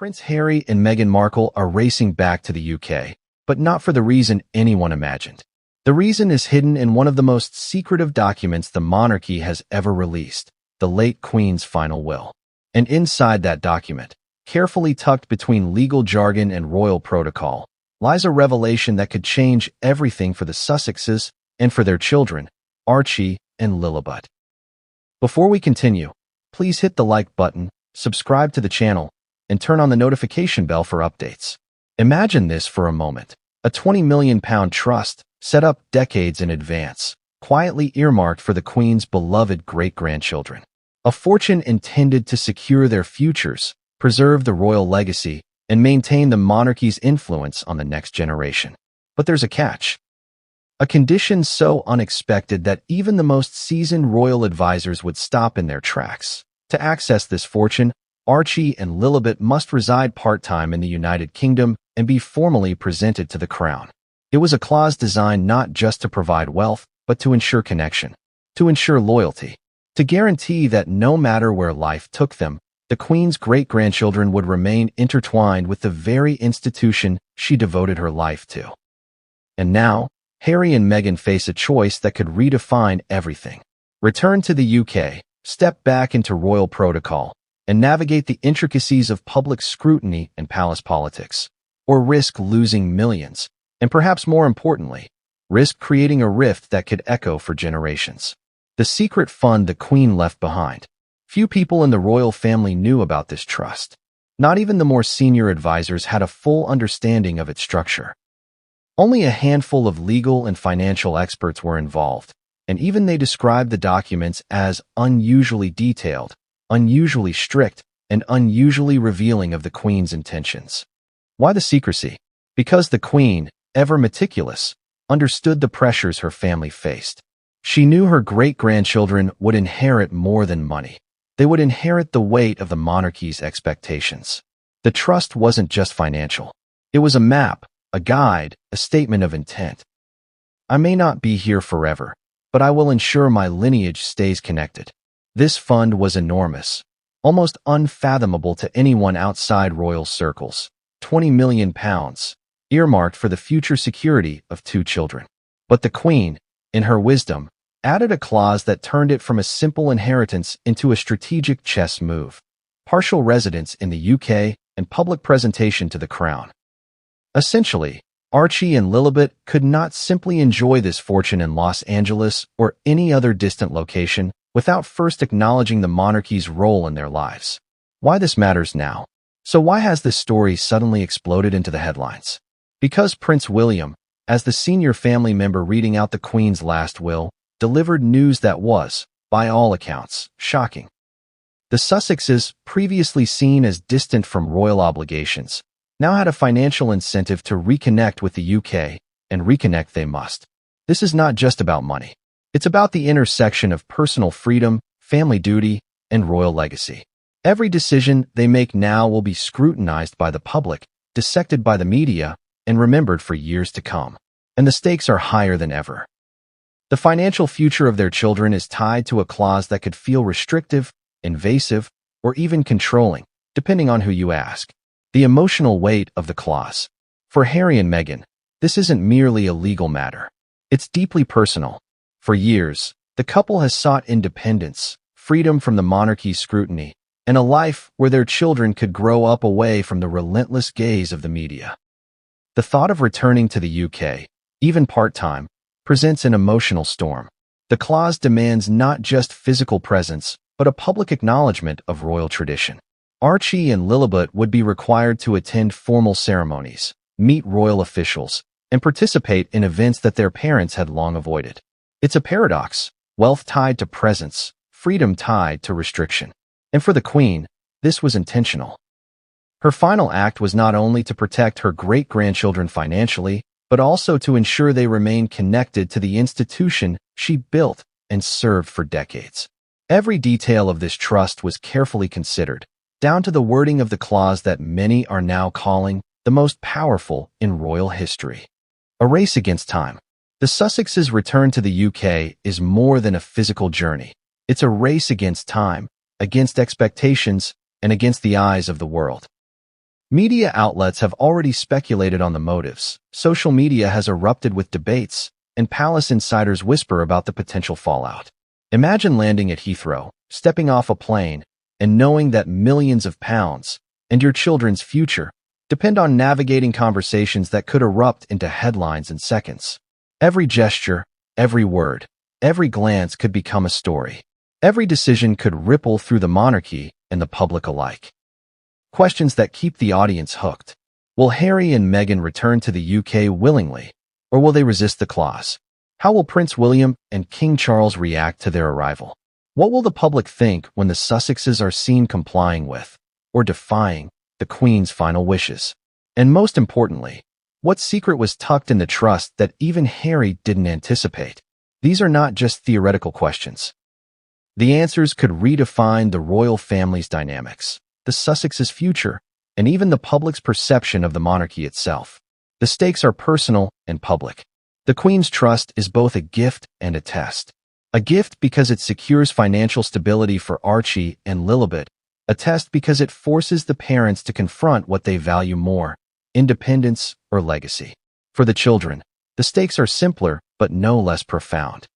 Prince Harry and Meghan Markle are racing back to the UK, but not for the reason anyone imagined. The reason is hidden in one of the most secretive documents the monarchy has ever released, the late Queen's final will. And inside that document, carefully tucked between legal jargon and royal protocol, lies a revelation that could change everything for the Sussexes and for their children, Archie and Lilibet. Before we continue, please hit the like button, subscribe to the channel, and turn on the notification bell for updates. Imagine this for a moment. A £20 million trust, set up decades in advance, quietly earmarked for the Queen's beloved great-grandchildren. A fortune intended to secure their futures, preserve the royal legacy, and maintain the monarchy's influence on the next generation. But there's a catch. A condition so unexpected that even the most seasoned royal advisors would stop in their tracks. To access this fortune, Archie and Lilibet must reside part-time in the United Kingdom and be formally presented to the crown. It was a clause designed not just to provide wealth, but to ensure connection, to ensure loyalty, to guarantee that no matter where life took them, the Queen's great-grandchildren would remain intertwined with the very institution she devoted her life to. And now, Harry and Meghan face a choice that could redefine everything. Return to the UK, step back into royal protocol, and navigate the intricacies of public scrutiny and palace politics, or risk losing millions, and perhaps more importantly, risk creating a rift that could echo for generations. The secret fund the Queen left behind. Few people in the royal family knew about this trust. Not even the more senior advisors had a full understanding of its structure. Only a handful of legal and financial experts were involved, and even they described the documents as unusually detailed, unusually strict, and unusually revealing of the Queen's intentions. Why the secrecy? Because the Queen, ever meticulous, understood the pressures her family faced. She knew her great-grandchildren would inherit more than money. They would inherit the weight of the monarchy's expectations. The trust wasn't just financial. It was a map, a guide, a statement of intent. I may not be here forever, but I will ensure my lineage stays connected. This fund was enormous, almost unfathomable to anyone outside royal circles. £20 million, earmarked for the future security of 2 children. But the Queen, in her wisdom, added a clause that turned it from a simple inheritance into a strategic chess move: partial residence in the UK and public presentation to the crown. Essentially, Archie and Lilibet could not simply enjoy this fortune in Los Angeles or any other distant location without first acknowledging the monarchy's role in their lives. Why this matters now? So why has this story suddenly exploded into the headlines? Because Prince William, as the senior family member reading out the Queen's last will, delivered news that was, by all accounts, shocking. The Sussexes, previously seen as distant from royal obligations, now had a financial incentive to reconnect with the UK, and reconnect they must. This is not just about money. It's about the intersection of personal freedom, family duty, and royal legacy. Every decision they make now will be scrutinized by the public, dissected by the media, and remembered for years to come. And the stakes are higher than ever. The financial future of their children is tied to a clause that could feel restrictive, invasive, or even controlling, depending on who you ask. The emotional weight of the clause. For Harry and Meghan, this isn't merely a legal matter. It's deeply personal. For years, the couple has sought independence, freedom from the monarchy's scrutiny, and a life where their children could grow up away from the relentless gaze of the media. The thought of returning to the UK, even part-time, presents an emotional storm. The clause demands not just physical presence, but a public acknowledgement of royal tradition. Archie and Lilibet would be required to attend formal ceremonies, meet royal officials, and participate in events that their parents had long avoided. It's a paradox: wealth tied to presence, freedom tied to restriction. And for the Queen, this was intentional. Her final act was not only to protect her great-grandchildren financially, but also to ensure they remained connected to the institution she built and served for decades. Every detail of this trust was carefully considered, down to the wording of the clause that many are now calling the most powerful in royal history. A race against time. The Sussexes' return to the UK is more than a physical journey. It's a race against time, against expectations, and against the eyes of the world. Media outlets have already speculated on the motives, social media has erupted with debates, and palace insiders whisper about the potential fallout. Imagine landing at Heathrow, stepping off a plane, and knowing that millions of pounds, and your children's future, depend on navigating conversations that could erupt into headlines in seconds. Every gesture, every word, every glance could become a story. Every decision could ripple through the monarchy and the public alike. Questions that keep the audience hooked. Will Harry and Meghan return to the UK willingly, or will they resist the clause? How will Prince William and King Charles react to their arrival? What will the public think when the Sussexes are seen complying with, or defying, the Queen's final wishes? And most importantly, what secret was tucked in the trust that even Harry didn't anticipate? These are not just theoretical questions. The answers could redefine the royal family's dynamics, the Sussexes' future, and even the public's perception of the monarchy itself. The stakes are personal and public. The Queen's trust is both a gift and a test. A gift because it secures financial stability for Archie and Lilibet, a test because it forces the parents to confront what they value more, independence or legacy. For the children, the stakes are simpler but no less profound.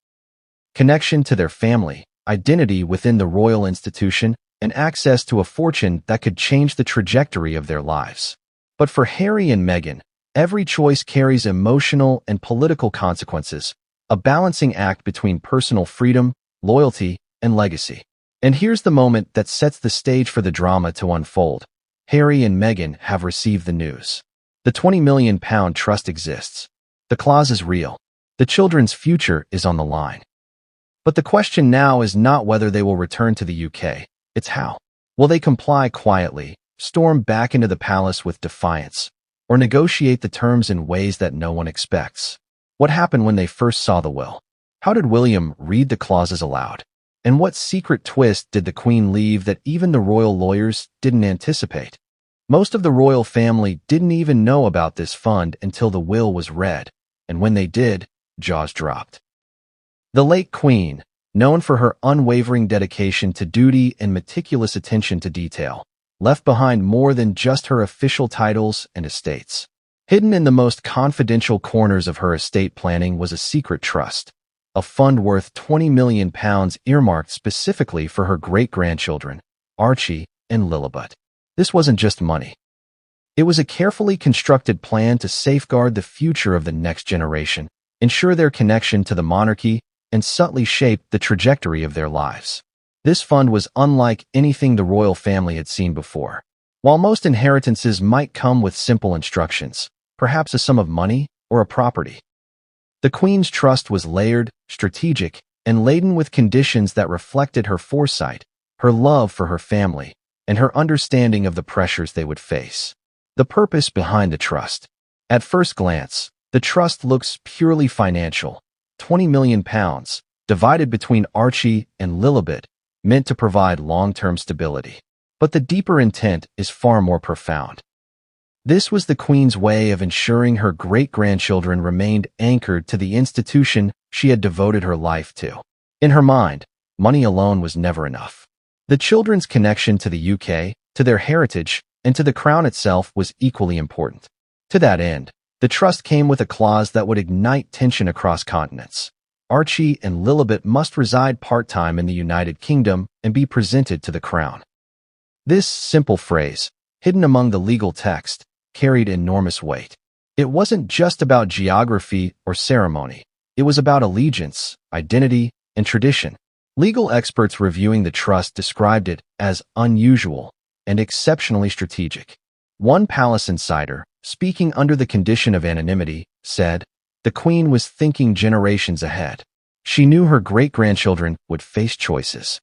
Connection to their family, identity within the royal institution, and access to a fortune that could change the trajectory of their lives. But for Harry and Meghan, every choice carries emotional and political consequences, a balancing act between personal freedom, loyalty, and legacy. And here's the moment that sets the stage for the drama to unfold. Harry and Meghan have received the news. The £20 million trust exists. The clause is real. The children's future is on the line. But the question now is not whether they will return to the UK, it's how. Will they comply quietly, storm back into the palace with defiance, or negotiate the terms in ways that no one expects? What happened when they first saw the will? How did William read the clauses aloud? And what secret twist did the Queen leave that even the royal lawyers didn't anticipate? Most of the royal family didn't even know about this fund until the will was read, and when they did, jaws dropped. The late Queen, known for her unwavering dedication to duty and meticulous attention to detail, left behind more than just her official titles and estates. Hidden in the most confidential corners of her estate planning was a secret trust, a fund worth £20 million earmarked specifically for her great-grandchildren, Archie and Lilibet. This wasn't just money. It was a carefully constructed plan to safeguard the future of the next generation, ensure their connection to the monarchy, and subtly shape the trajectory of their lives. This fund was unlike anything the royal family had seen before. While most inheritances might come with simple instructions, perhaps a sum of money or a property, the Queen's trust was layered, strategic, and laden with conditions that reflected her foresight, her love for her family, and her understanding of the pressures they would face. The purpose behind the trust. At first glance, the trust looks purely financial. £20 million, divided between Archie and Lilibet, meant to provide long-term stability. But the deeper intent is far more profound. This was the Queen's way of ensuring her great-grandchildren remained anchored to the institution she had devoted her life to. In her mind, money alone was never enough. The children's connection to the UK, to their heritage, and to the crown itself was equally important. To that end, the trust came with a clause that would ignite tension across continents. Archie and Lilibet must reside part-time in the United Kingdom and be presented to the crown. This simple phrase, hidden among the legal text, carried enormous weight. It wasn't just about geography or ceremony. It was about allegiance, identity, and tradition. Legal experts reviewing the trust described it as unusual and exceptionally strategic. One palace insider, speaking under the condition of anonymity, said, "The Queen was thinking generations ahead. She knew her great-grandchildren would face choices.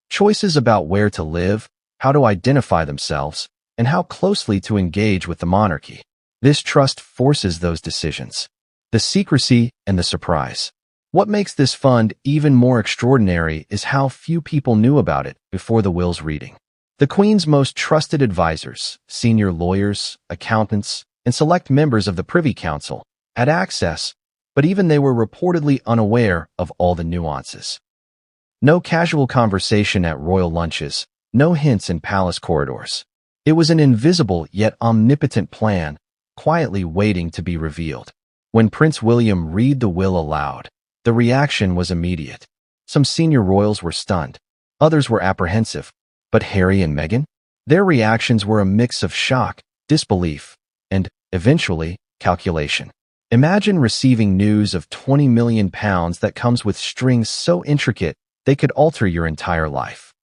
Choices about where to live, how to identify themselves, and how closely to engage with the monarchy. This trust forces those decisions. The secrecy and the surprise. What makes this fund even more extraordinary is how few people knew about it before the will's reading. The Queen's most trusted advisors, senior lawyers, accountants, and select members of the Privy Council, had access, but even they were reportedly unaware of all the nuances. No casual conversation at royal lunches, no hints in palace corridors. It was an invisible yet omnipotent plan, quietly waiting to be revealed. When Prince William read the will aloud, the reaction was immediate. Some senior royals were stunned. Others were apprehensive. But Harry and Meghan? Their reactions were a mix of shock, disbelief, and, eventually, calculation. Imagine receiving news of £20 million that comes with strings so intricate they could alter your entire life.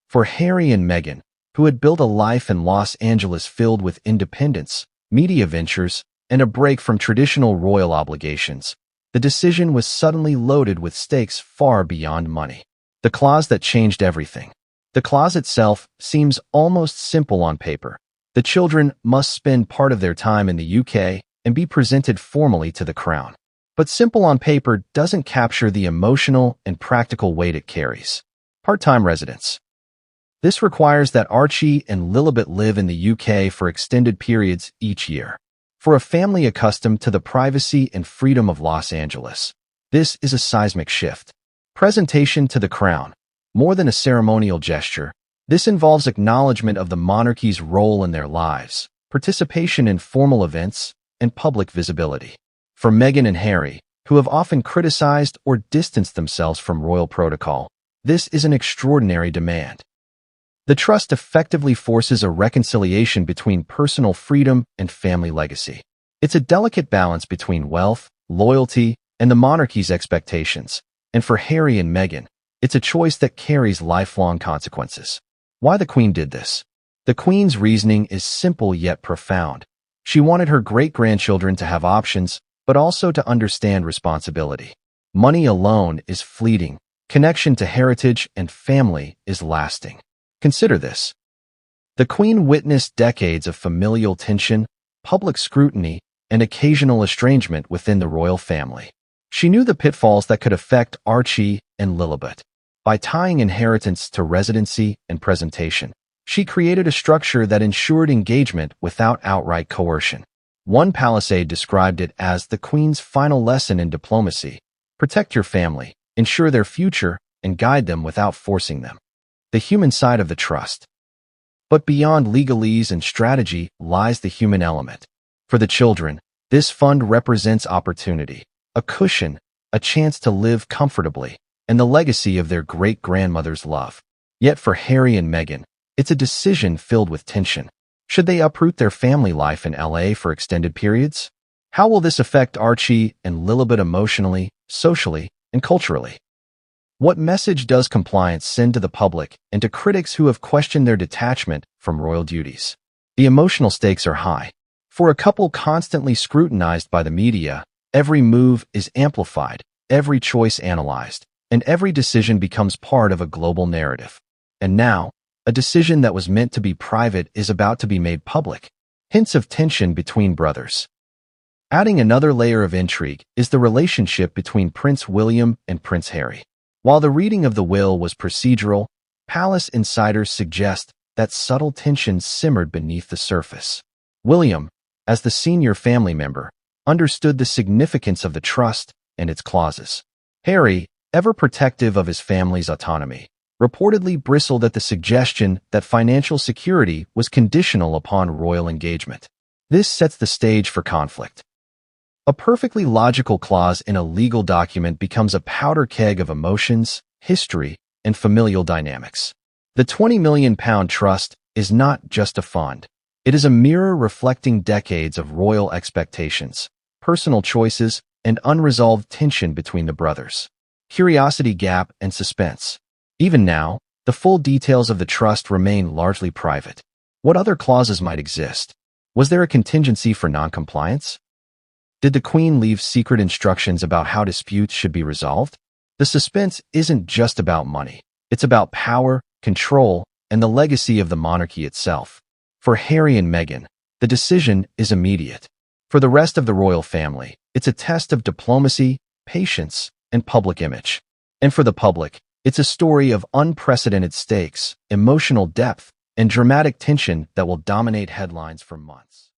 For Harry and Meghan, who had built a life in Los Angeles filled with independence, media ventures, and a break from traditional royal obligations, the decision was suddenly loaded with stakes far beyond money. The clause that changed everything. The clause itself seems almost simple on paper. The children must spend part of their time in the UK and be presented formally to the crown. But simple on paper doesn't capture the emotional and practical weight it carries. Part-time residence. This requires that Archie and Lilibet live in the UK for extended periods each year. For a family accustomed to the privacy and freedom of Los Angeles, this is a seismic shift. Presentation to the crown. More than a ceremonial gesture, this involves acknowledgement of the monarchy's role in their lives, participation in formal events, and public visibility. For Meghan and Harry, who have often criticized or distanced themselves from royal protocol, this is an extraordinary demand. The trust effectively forces a reconciliation between personal freedom and family legacy. It's a delicate balance between wealth, loyalty, and the monarchy's expectations. And for Harry and Meghan, it's a choice that carries lifelong consequences. Why the Queen did this? The Queen's reasoning is simple yet profound. She wanted her great-grandchildren to have options, but also to understand responsibility. Money alone is fleeting. Connection to heritage and family is lasting. Consider this. The Queen witnessed decades of familial tension, public scrutiny, and occasional estrangement within the royal family. She knew the pitfalls that could affect Archie and Lilibet. By tying inheritance to residency and presentation, she created a structure that ensured engagement without outright coercion. One palisade described it as the Queen's final lesson in diplomacy. Protect your family, ensure their future, and guide them without forcing them. The human side of the trust. But beyond legalese and strategy lies the human element. For the children, this fund represents opportunity, a cushion, a chance to live comfortably, and the legacy of their great-grandmother's love. Yet for Harry and Meghan, it's a decision filled with tension. Should they uproot their family life in LA for extended periods? How will this affect Archie and Lilibet emotionally, socially, and culturally? What message does compliance send to the public and to critics who have questioned their detachment from royal duties? The emotional stakes are high. For a couple constantly scrutinized by the media, every move is amplified, every choice analyzed, and every decision becomes part of a global narrative. And now, a decision that was meant to be private is about to be made public. Hints of tension between brothers. Adding another layer of intrigue is the relationship between Prince William and Prince Harry. While the reading of the will was procedural, palace insiders suggest that subtle tension simmered beneath the surface. William, as the senior family member, understood the significance of the trust and its clauses. Harry, ever protective of his family's autonomy, reportedly bristled at the suggestion that financial security was conditional upon royal engagement. This sets the stage for conflict. A perfectly logical clause in a legal document becomes a powder keg of emotions, history, and familial dynamics. The £20 million trust is not just a fund. It is a mirror reflecting decades of royal expectations, personal choices, and unresolved tension between the brothers. Curiosity gap and suspense. Even now, the full details of the trust remain largely private. What other clauses might exist? Was there a contingency for non-compliance? Did the Queen leave secret instructions about how disputes should be resolved? The suspense isn't just about money. It's about power, control, and the legacy of the monarchy itself. For Harry and Meghan, the decision is immediate. For the rest of the royal family, it's a test of diplomacy, patience, and public image. And for the public, it's a story of unprecedented stakes, emotional depth, and dramatic tension that will dominate headlines for months.